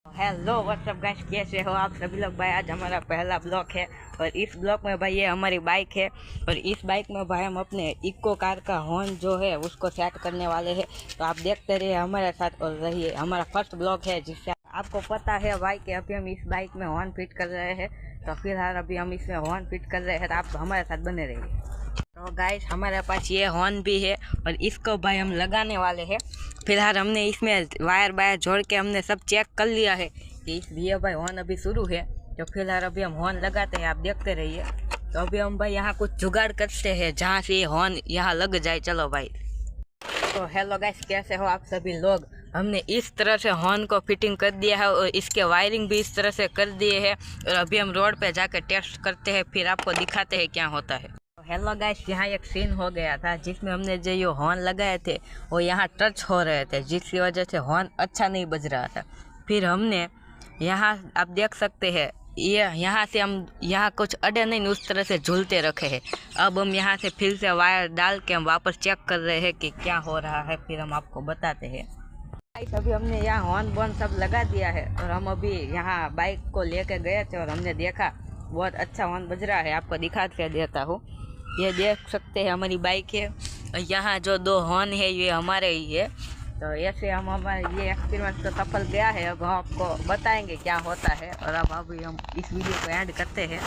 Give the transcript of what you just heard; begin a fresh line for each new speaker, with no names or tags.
Hello what's up guys, कैसे हो आप सभी लोग। भाई आज हमारा पहला ब्लॉग है और इस ब्लॉग में भाई ये हमारी बाइक है और इस बाइक में भाई हम अपने इको कार का हॉर्न जो है उसको सेट करने वाले हैं। तो आप देखते रहिए हमारे साथ और रहिए। हमारा फर्स्ट ब्लॉग है जिससे आपको पता है भाई कि अभी हम इस बाइक में हॉर्न फिट कर रहे हैं। तो फिलहाल अभी हम इसमें हॉर्न फिट कर रहे हैं, तो आप हमारे साथ बने रहिए। तो गाइस हमारे पास ये हॉर्न भी है और इसको भाई हम लगाने वाले हैं। फिलहाल हमने इसमें वायर जोड़ के हमने सब चेक कर लिया है कि इसलिए भाई हॉर्न अभी शुरू है। तो फिलहाल अभी हम हॉर्न लगाते हैं, आप देखते रहिए। तो अभी हम भाई यहाँ कुछ जुगाड़ करते हैं जहाँ से ये हॉर्न यहाँ लग जाए। चलो भाई। तो हेलो गाइस, कैसे हो आप सभी लोग। हमने इस तरह से हॉर्न को फिटिंग कर दिया है और इसके वायरिंग भी इस तरह से कर दिए हैं और अभी हम रोड पे जाकर टेस्ट करते हैं, फिर आपको दिखाते हैं क्या होता है। हेलो गाइस, यहाँ एक सीन हो गया था जिसमें हमने जो ये हॉर्न लगाए थे वो यहाँ टच हो रहे थे, जिसकी वजह से हॉर्न अच्छा नहीं बज रहा था। फिर हमने यहाँ आप देख सकते हैं ये यहाँ से हम यहाँ कुछ अड़े नहीं उस तरह से झूलते रखे हैं। अब हम यहाँ से फिर से वायर डाल के हम वापस चेक कर रहे हैं कि क्या हो रहा है, फिर हम आपको बताते हैं। अभी हमने यहाँ हॉर्न बॉर्न सब लगा दिया है और हम अभी यहाँ बाइक को लेके गए थे और हमने देखा बहुत अच्छा हॉर्न बज रहा है। आपको दिखा के देता हूँ, ये देख सकते हैं हमारी बाइक है। यहाँ जो दो हॉर्न है ये हमारे ही है। तो ऐसे हम हमारे ये एक्सपेरिमेंट तो सफल गया है। अब हम आपको बताएंगे क्या होता है और अब अभी हम इस वीडियो को एंड करते हैं।